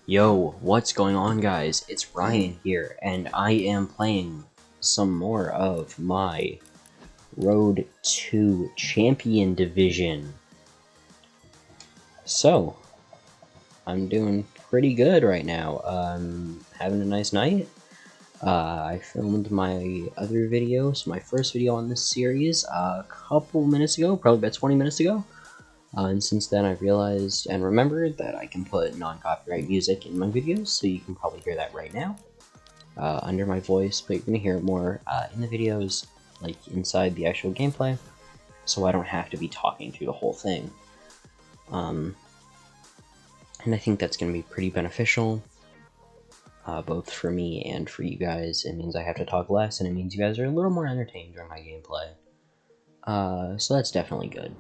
Yo, what's going on, guys? It's Ryan here, and I am playing some more of my Road to Champion Division. So, I'm doing pretty good right now. Having a nice night. I filmed my other videos, my first video on this series, a couple minutes ago, probably about 20 minutes ago. And since then, I've realized and remembered that I can put non-copyright music in my videos, so you can probably hear that right now under my voice, but you're going to hear it more in the videos, like inside the actual gameplay, so I don't have to be talking through the whole thing. And I think that's going to be pretty beneficial, both for me and for you guys. It means I have to talk less, and it means you guys are a little more entertained during my gameplay. So that's definitely good.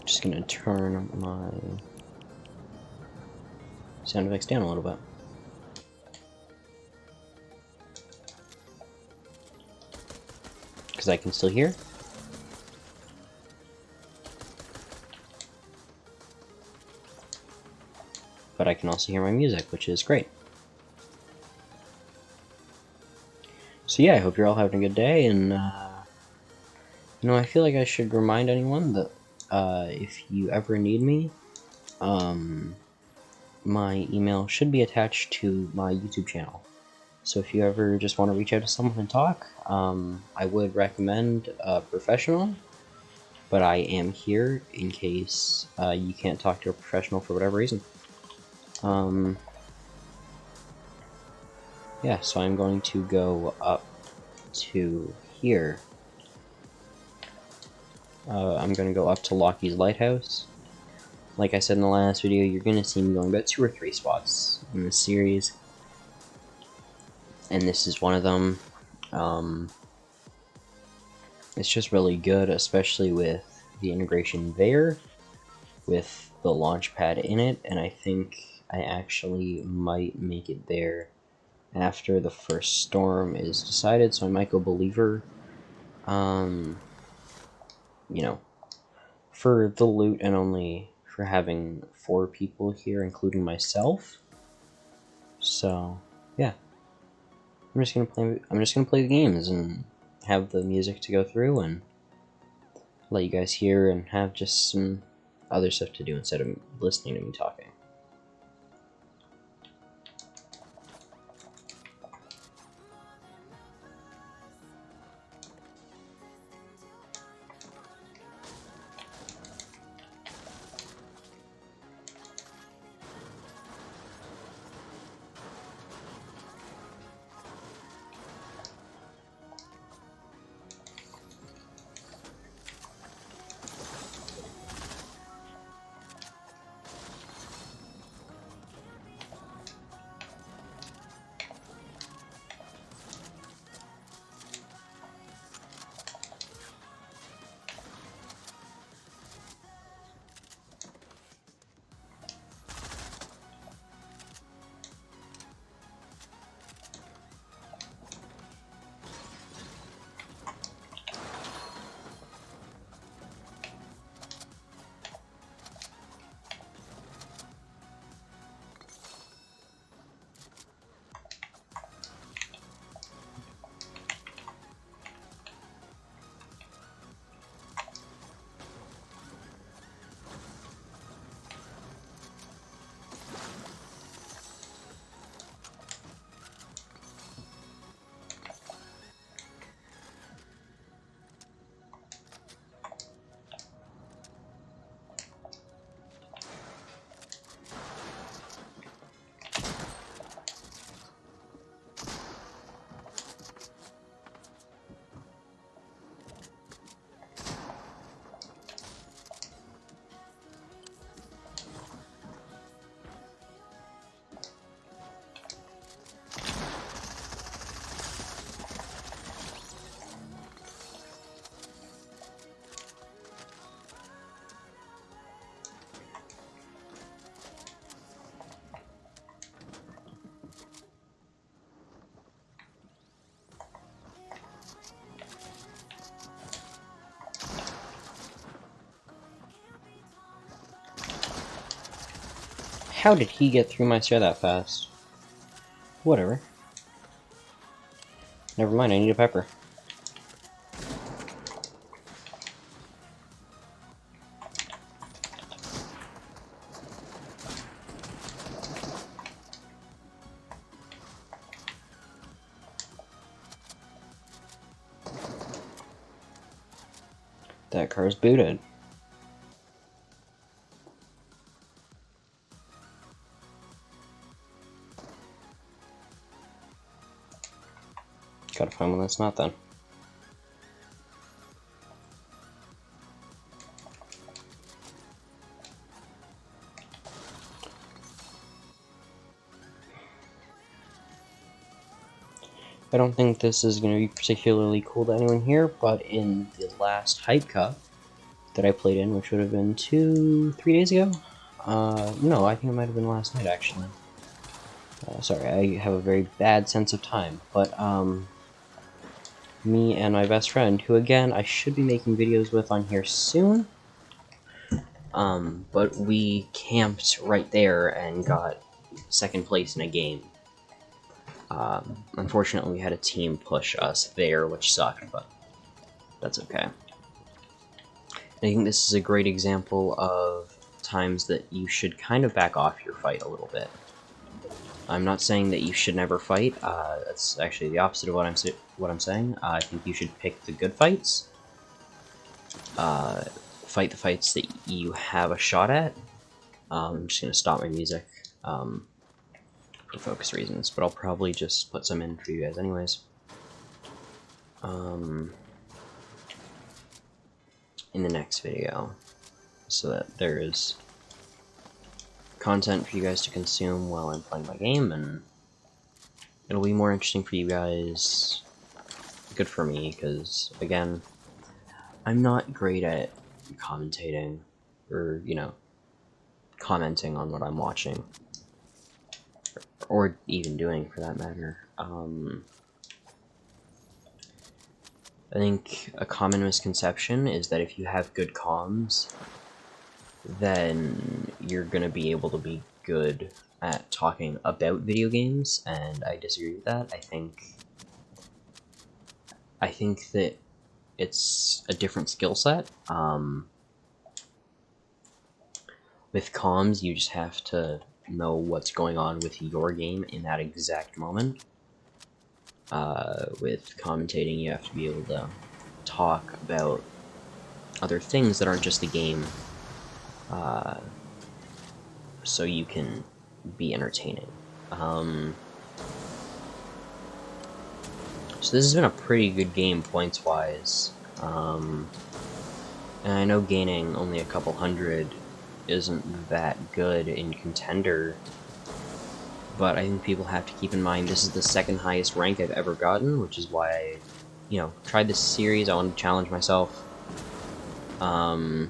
Just gonna turn my sound effects down a little bit. Because I can still hear. But I can also hear my music, which is great. So yeah, I hope you're all having a good day, and I feel like I should remind anyone that if you ever need me, my email should be attached to my YouTube channel. So if you ever just want to reach out to someone and talk, I would recommend a professional, but I am here in case you can't talk to a professional for whatever reason. Yeah, so I'm going to go up to here. I'm going to go up to Lockie's Lighthouse. Like I said in the last video, you're going to see me going about 2 or 3 spots in this series. And this is one of them. It's just really good, especially with the integration there, with the launch pad in it, and I think I actually might make it there after the first storm is decided, so I might go Believer. For the loot and only for having 4 people here, including myself. So, yeah. I'm just gonna play the games and have the music to go through and let you guys hear and have just some other stuff to do instead of listening to me talking. How did he get through my stair that fast? Whatever. Never mind, I need a pepper. That car's booted. Gotta find one that's not then. I don't think this is going to be particularly cool to anyone here, but in the last Hype Cup that I played in, which would have been 2-3 days ago? No, I think it might have been last night, actually. Sorry, I have a very bad sense of time, but, me and my best friend, who, again, I should be making videos with on here soon, but we camped right there and got second place in a game. Unfortunately, we had a team push us there, which sucked, but that's okay. I think this is a great example of times that you should kind of back off your fight a little bit. I'm not saying that you should never fight. That's actually the opposite of what I'm saying. I think you should pick the good fights. Fight the fights that you have a shot at. I'm just gonna stop my music. For focus reasons, but I'll probably just put some in for you guys anyways. In the next video, so that there is content for you guys to consume while I'm playing my game, and it'll be more interesting for you guys. Good for me, because, again, I'm not great at commentating, or, you know, commenting on what I'm watching. Or even doing, for that matter. I think a common misconception is that if you have good comms, then you're gonna be able to be good at talking about video games, and I disagree with that. I think that it's a different skill set. With comms, you just have to know what's going on with your game in that exact moment. With commentating, you have to be able to talk about other things that aren't just the game, so you can be entertaining. So this has been a pretty good game points-wise, and I know gaining only a couple hundred isn't that good in Contender, but I think people have to keep in mind this is the second highest rank I've ever gotten, which is why I, you know, tried this series. I wanted to challenge myself. I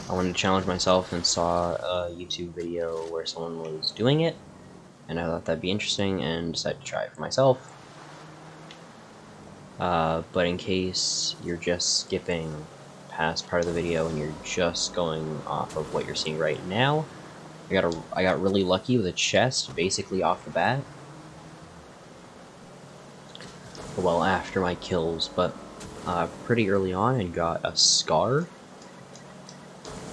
wanted to challenge myself and saw a YouTube video where someone was doing it, and I thought that'd be interesting and decided to try it for myself. But in case you're just skipping past part of the video and you're just going off of what you're seeing right now, I got really lucky with a chest basically off the bat. Well, after my kills, but pretty early on, and got a scar.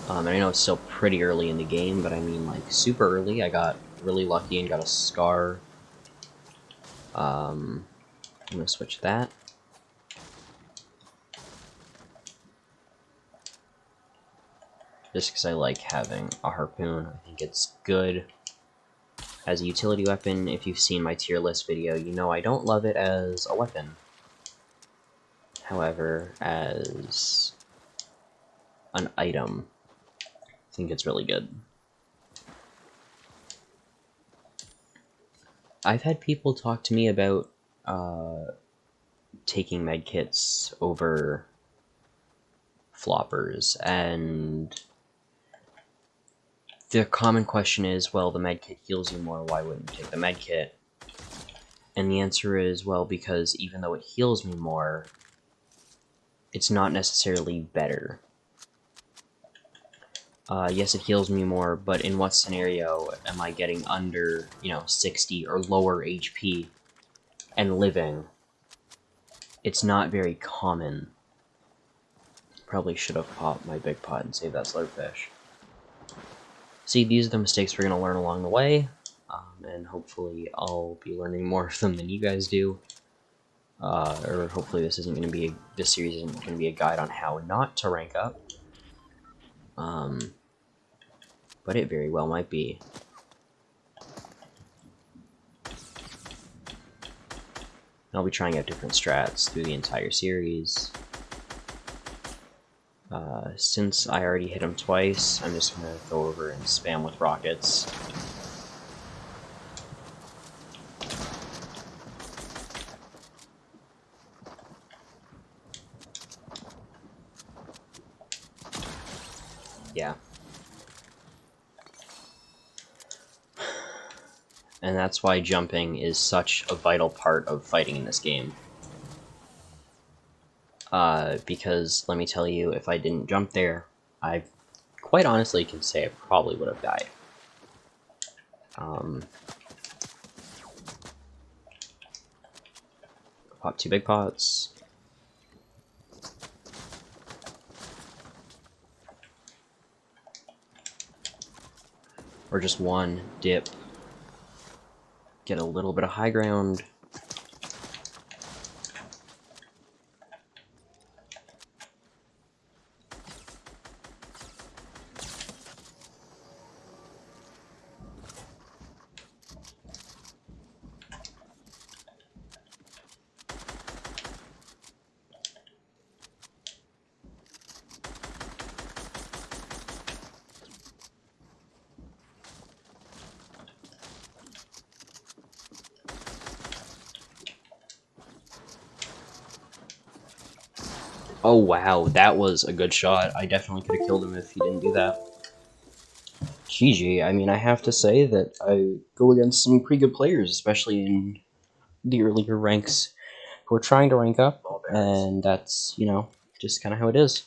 And I know it's still pretty early in the game, but I mean, like, super early. I got really lucky and got a scar. I'm gonna switch that. Just because I like having a harpoon. I think it's good as a utility weapon. If you've seen my tier list video, you know I don't love it as a weapon. However, as an item, I think it's really good. I've had people talk to me about taking medkits over floppers, and the common question is, well, the medkit heals you more, why wouldn't you take the medkit? And the answer is, well, because even though it heals me more, it's not necessarily better. Yes, it heals me more, but in what scenario am I getting under, 60 or lower HP and living? It's not very common. Probably should have popped my big pot and saved that slurpfish. See, these are the mistakes we're going to learn along the way, and hopefully I'll be learning more of them than you guys do. Or hopefully this series isn't going to be a guide on how not to rank up. But it very well might be. I'll be trying out different strats through the entire series. Since I already hit him twice, I'm just going to go over and spam with rockets. Yeah. And that's why jumping is such a vital part of fighting in this game. Because, let me tell you, if I didn't jump there, I quite honestly can say I probably would have died. Pop 2 big pots. Or just one, dip. Get a little bit of high ground. Oh wow, that was a good shot. I definitely could have killed him if he didn't do that. GG, I mean, I have to say that I go against some pretty good players, especially in the earlier ranks, who are trying to rank up, and that's, just kind of how it is.